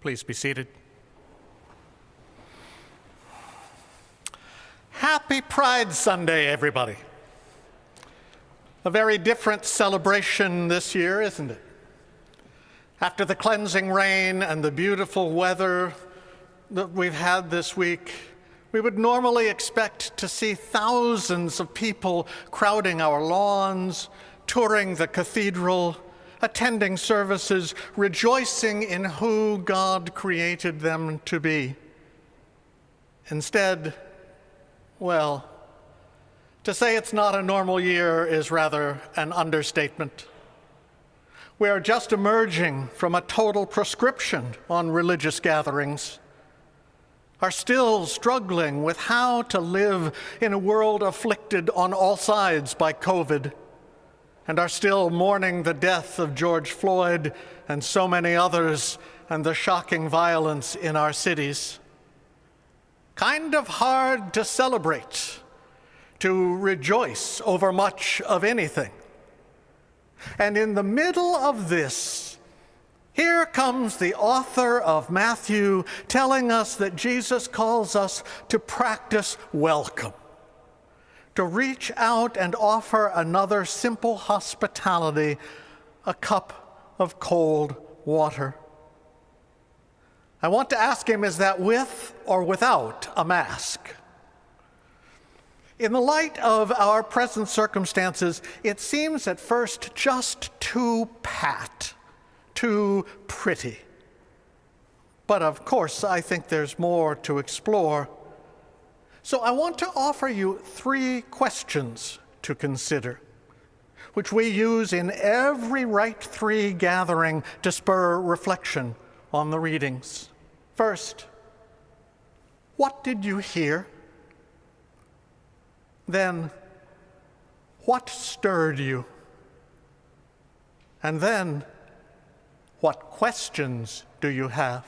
Please be seated. Happy Pride Sunday, everybody. A very different celebration this year, isn't it? After the cleansing rain and the beautiful weather that we've had this week, we would normally expect to see thousands of people crowding our lawns, touring the cathedral, attending services, rejoicing in who God created them to be. Instead, well, to say it's not a normal year is rather an understatement. We are just emerging from a total proscription on religious gatherings, are still struggling with how to live in a world afflicted on all sides by COVID, and are still mourning the death of George Floyd and so many others and the shocking violence in our cities. Kind of hard to celebrate, to rejoice over much of anything. And in the middle of this, here comes the author of Matthew telling us that Jesus calls us to practice welcome, to reach out and offer another simple hospitality, a cup of cold water. I want to ask him, is that with or without a mask? In the light of our present circumstances, it seems at first just too pat, too pretty. But of course, I think there's more to explore. So I want to offer you 3 questions to consider, which we use in every Rite 3 gathering to spur reflection on the readings. First, what did you hear? Then, what stirred you? And then, what questions do you have?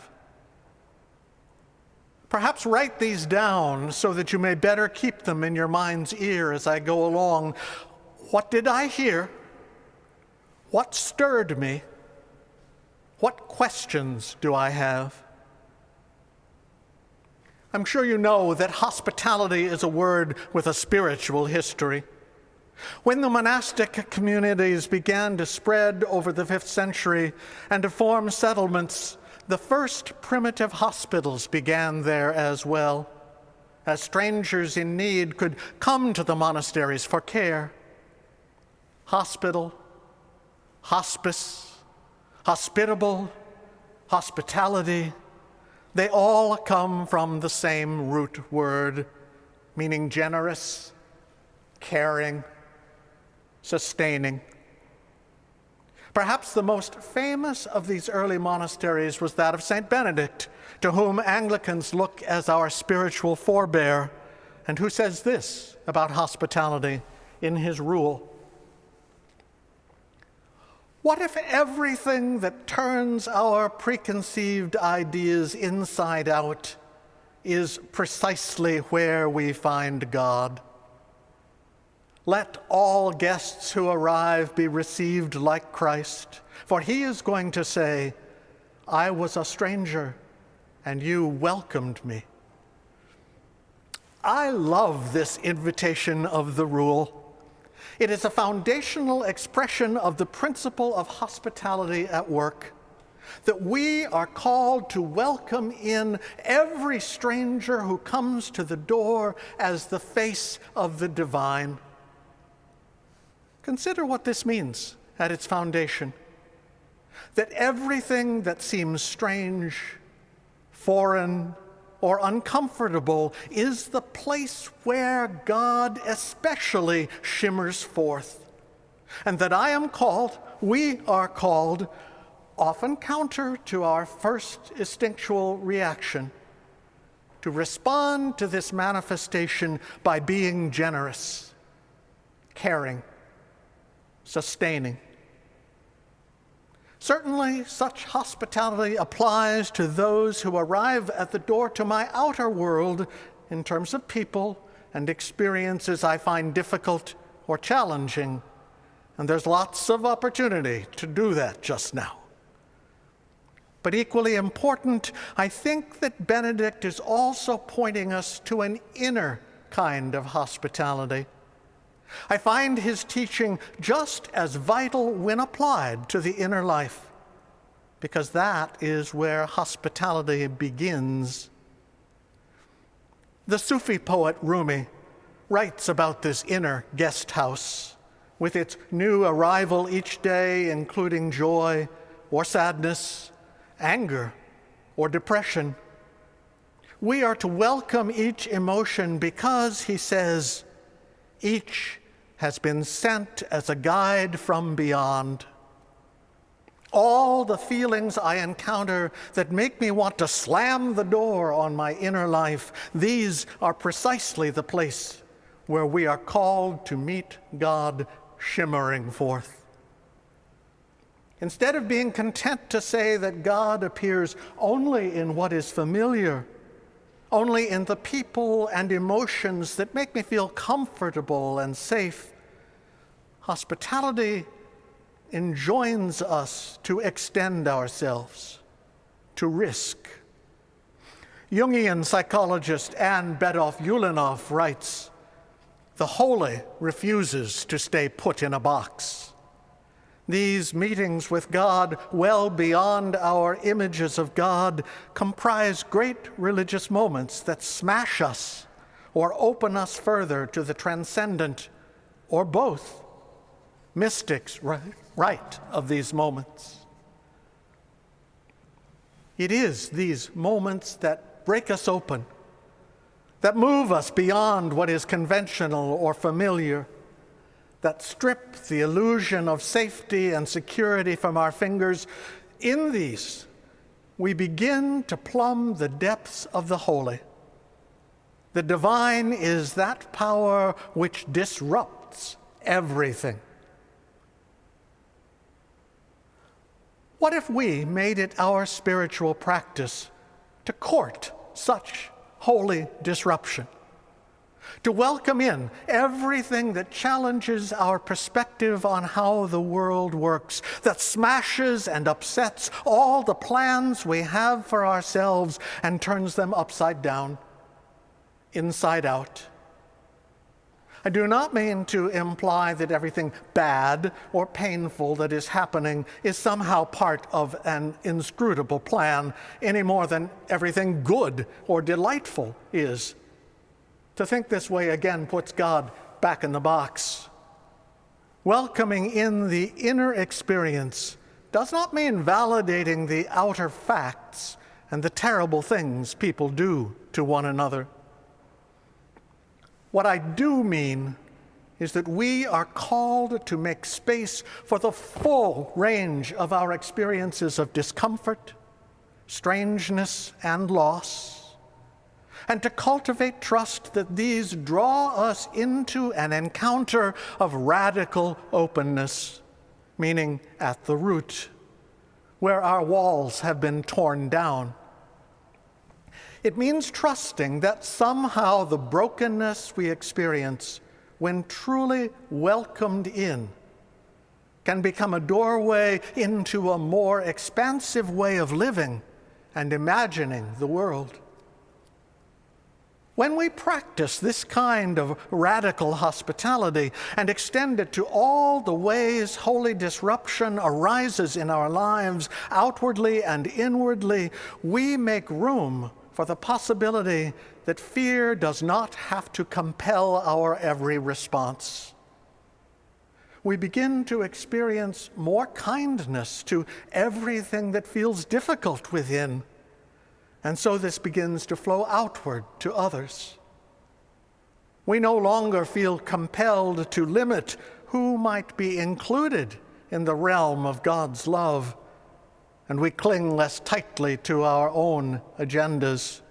Perhaps write these down so that you may better keep them in your mind's ear as I go along. What did I hear? What stirred me? What questions do I have? I'm sure you know that hospitality is a word with a spiritual history. When the monastic communities began to spread over the 5th century and to form settlements, the first primitive hospitals began there as well, as strangers in need could come to the monasteries for care. Hospital, hospice, hospitable, hospitality, they all come from the same root word, meaning generous, caring, sustaining. Perhaps the most famous of these early monasteries was that of St. Benedict, to whom Anglicans look as our spiritual forebear, and who says this about hospitality in his rule. What if everything that turns our preconceived ideas inside out is precisely where we find God? Let all guests who arrive be received like Christ, for he is going to say, I was a stranger, and you welcomed me. I love this invitation of the rule. It is a foundational expression of the principle of hospitality at work, that we are called to welcome in every stranger who comes to the door as the face of the divine. Consider what this means at its foundation, that everything that seems strange, foreign, or uncomfortable is the place where God especially shimmers forth, and that I am called, we are called, often counter to our first instinctual reaction, to respond to this manifestation by being generous, caring, sustaining. Certainly, such hospitality applies to those who arrive at the door to my outer world in terms of people and experiences I find difficult or challenging. And there's lots of opportunity to do that just now. But equally important, I think that Benedict is also pointing us to an inner kind of hospitality. I find his teaching just as vital when applied to the inner life, because that is where hospitality begins. The Sufi poet Rumi writes about this inner guest house, with its new arrival each day, including joy or sadness, anger or depression. We are to welcome each emotion because, he says, each has been sent as a guide from beyond. All the feelings I encounter that make me want to slam the door on my inner life, these are precisely the place where we are called to meet God shimmering forth. Instead of being content to say that God appears only in what is familiar, only in the people and emotions that make me feel comfortable and safe, hospitality enjoins us to extend ourselves, to risk. Jungian psychologist Anne Bedoff-Ulinoff writes, "The holy refuses to stay put in a box. These meetings with God, well beyond our images of God, comprise great religious moments that smash us or open us further to the transcendent, or both. Mystics write of these moments. It is these moments that break us open, that move us beyond what is conventional or familiar, that strip the illusion of safety and security from our fingers. In these, we begin to plumb the depths of the holy. The divine is that power which disrupts everything." What if we made it our spiritual practice to court such holy disruption? To welcome in everything that challenges our perspective on how the world works, that smashes and upsets all the plans we have for ourselves and turns them upside down, inside out. I do not mean to imply that everything bad or painful that is happening is somehow part of an inscrutable plan, any more than everything good or delightful is. To think this way, again, puts God back in the box. Welcoming in the inner experience does not mean validating the outer facts and the terrible things people do to one another. What I do mean is that we are called to make space for the full range of our experiences of discomfort, strangeness, and loss, and to cultivate trust that these draw us into an encounter of radical openness, meaning at the root, where our walls have been torn down. It means trusting that somehow the brokenness we experience, when truly welcomed in, can become a doorway into a more expansive way of living and imagining the world. When we practice this kind of radical hospitality and extend it to all the ways holy disruption arises in our lives, outwardly and inwardly, we make room for the possibility that fear does not have to compel our every response. We begin to experience more kindness to everything that feels difficult within. And so this begins to flow outward to others. We no longer feel compelled to limit who might be included in the realm of God's love, and we cling less tightly to our own agendas.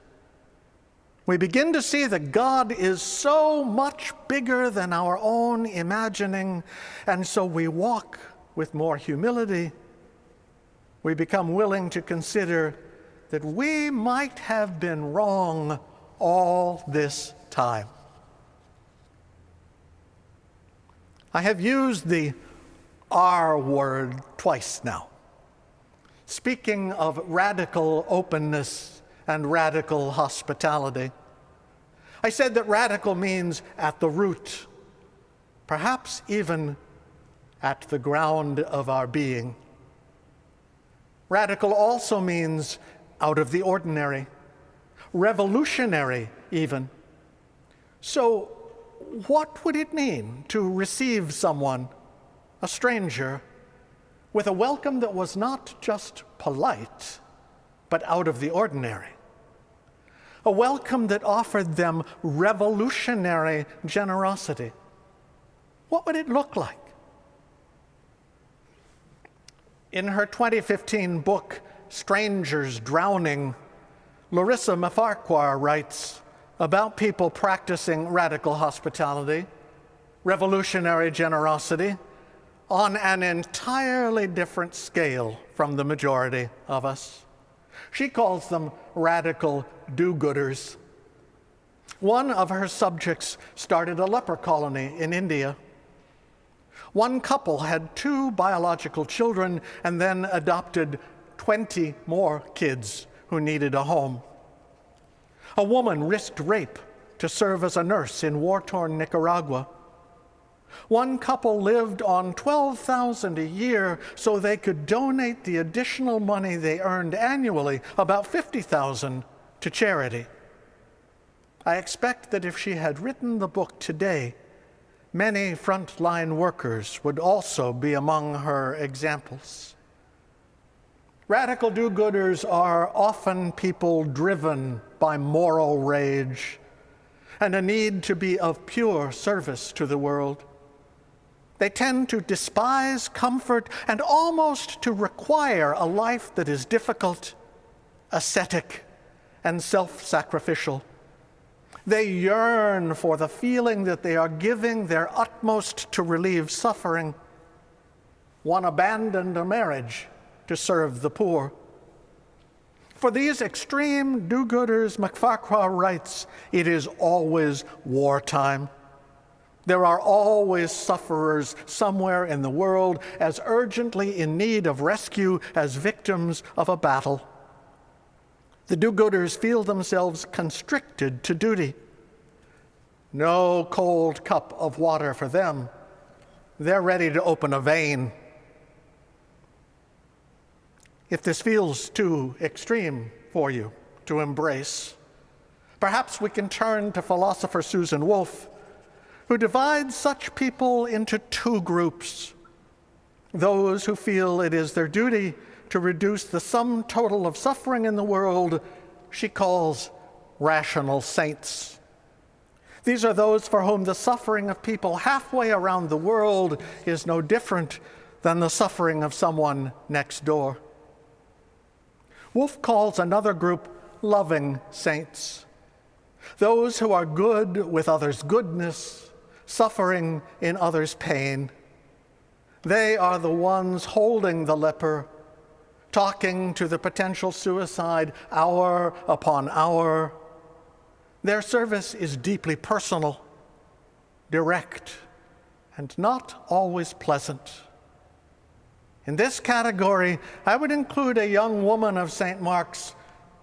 We begin to see that God is so much bigger than our own imagining, and so we walk with more humility. We become willing to consider that we might have been wrong all this time. I have used the R word twice now. speaking of radical openness and radical hospitality. I said that radical means at the root, perhaps even at the ground of our being. Radical also means out of the ordinary, revolutionary even. So, what would it mean to receive someone, a stranger, with a welcome that was not just polite, but out of the ordinary? A welcome that offered them revolutionary generosity. What would it look like? In her 2015 book, Strangers Drowning, Larissa Mafarquhar writes about people practicing radical hospitality, revolutionary generosity, on an entirely different scale from the majority of us. She calls them radical do-gooders. One of her subjects started a leper colony in India. One couple had 2 biological children and then adopted 20 more kids who needed a home. A woman risked rape to serve as a nurse in war-torn Nicaragua. One couple lived on $12,000 a year so they could donate the additional money they earned annually, about $50,000, to charity. I expect that if she had written the book today, many frontline workers would also be among her examples. Radical do-gooders are often people driven by moral rage and a need to be of pure service to the world. They tend to despise comfort and almost to require a life that is difficult, ascetic, and self-sacrificial. They yearn for the feeling that they are giving their utmost to relieve suffering. One abandoned a marriage to serve the poor. For these extreme do-gooders, Mafarquhar writes, it is always wartime. There are always sufferers somewhere in the world as urgently in need of rescue as victims of a battle. The do-gooders feel themselves constricted to duty. No cold cup of water for them. They're ready to open a vein. If this feels too extreme for you to embrace, perhaps we can turn to philosopher Susan Wolf, who divides such people into 2 groups: those who feel it is their duty to reduce the sum total of suffering in the world she calls rational saints. These are those for whom the suffering of people halfway around the world is no different than the suffering of someone next door. Wolf calls another group loving saints, those who are good with others' goodness, suffering in others' pain. They are the ones holding the leper, talking to the potential suicide hour upon hour. Their service is deeply personal, direct, and not always pleasant. In this category, I would include a young woman of St. Mark's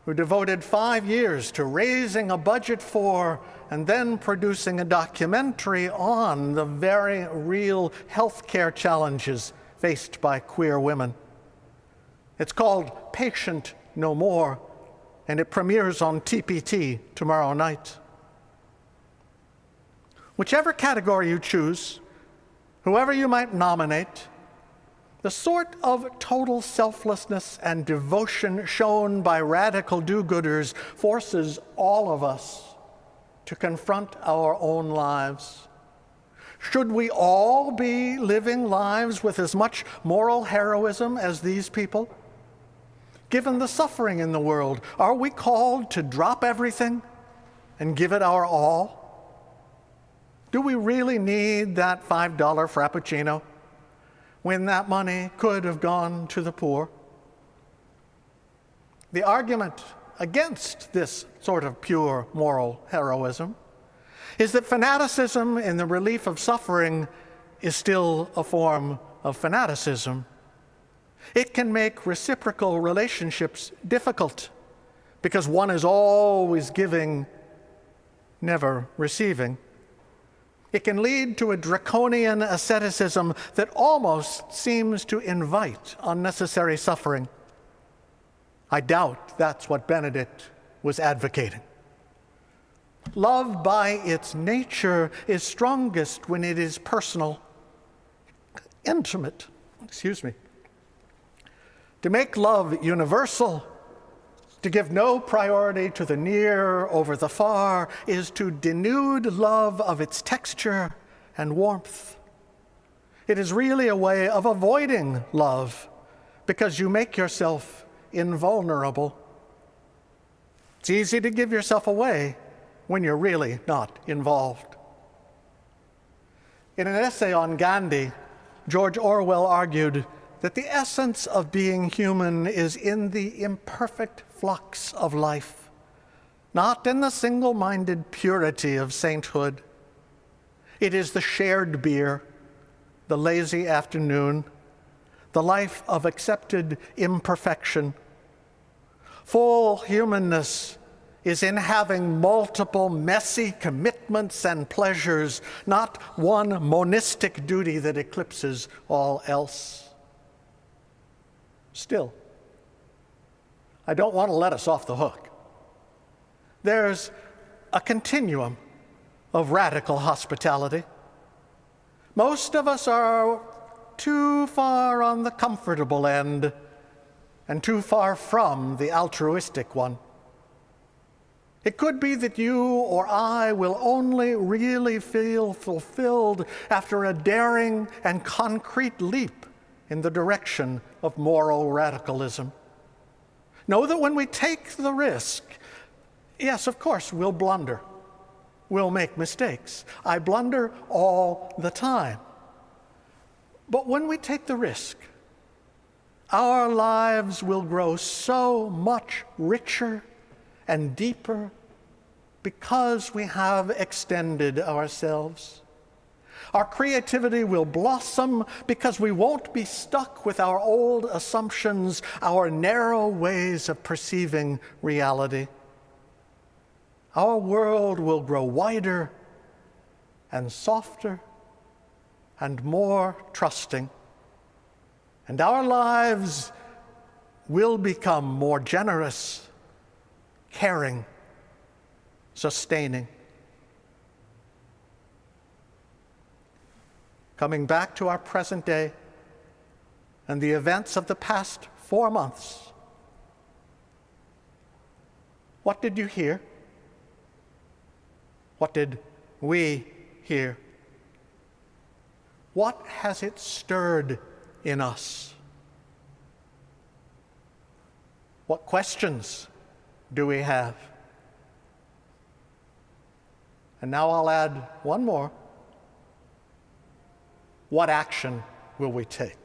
who devoted 5 years to raising a budget for and then producing a documentary on the very real healthcare challenges faced by queer women. It's called Patient No More, and it premieres on TPT tomorrow night. Whichever category you choose, whoever you might nominate, the sort of total selflessness and devotion shown by radical do-gooders forces all of us to confront our own lives. Should we all be living lives with as much moral heroism as these people? Given the suffering in the world, are we called to drop everything and give it our all? Do we really need that $5 Frappuccino when that money could have gone to the poor? The argument against this sort of pure moral heroism is that fanaticism in the relief of suffering is still a form of fanaticism. It can make reciprocal relationships difficult because one is always giving, never receiving. It can lead to a draconian asceticism that almost seems to invite unnecessary suffering. I doubt that's what Benedict was advocating. Love, by its nature, is strongest when it is personal, intimate. To make love universal, to give no priority to the near over the far, is to denude love of its texture and warmth. It is really a way of avoiding love because you make yourself invulnerable. It's easy to give yourself away when you're really not involved. In an essay on Gandhi, George Orwell argued that the essence of being human is in the imperfect flux of life, not in the single-minded purity of sainthood. It is the shared beer, the lazy afternoon, the life of accepted imperfection. Full humanness is in having multiple messy commitments and pleasures, not one monistic duty that eclipses all else. Still, I don't want to let us off the hook. There's a continuum of radical hospitality. Most of us are too far on the comfortable end and too far from the altruistic one. It could be that you or I will only really feel fulfilled after a daring and concrete leap in the direction of moral radicalism. Know that when we take the risk, yes, of course, we'll blunder. We'll make mistakes. I blunder all the time. But when we take the risk, our lives will grow so much richer and deeper because we have extended ourselves. Our creativity will blossom because we won't be stuck with our old assumptions, our narrow ways of perceiving reality. Our world will grow wider and softer and more trusting. And our lives will become more generous, caring, sustaining. Coming back to our present day and the events of the past 4 months, what did you hear? What did we hear? What has it stirred in us? What questions do we have? And now I'll add one more. What action will we take?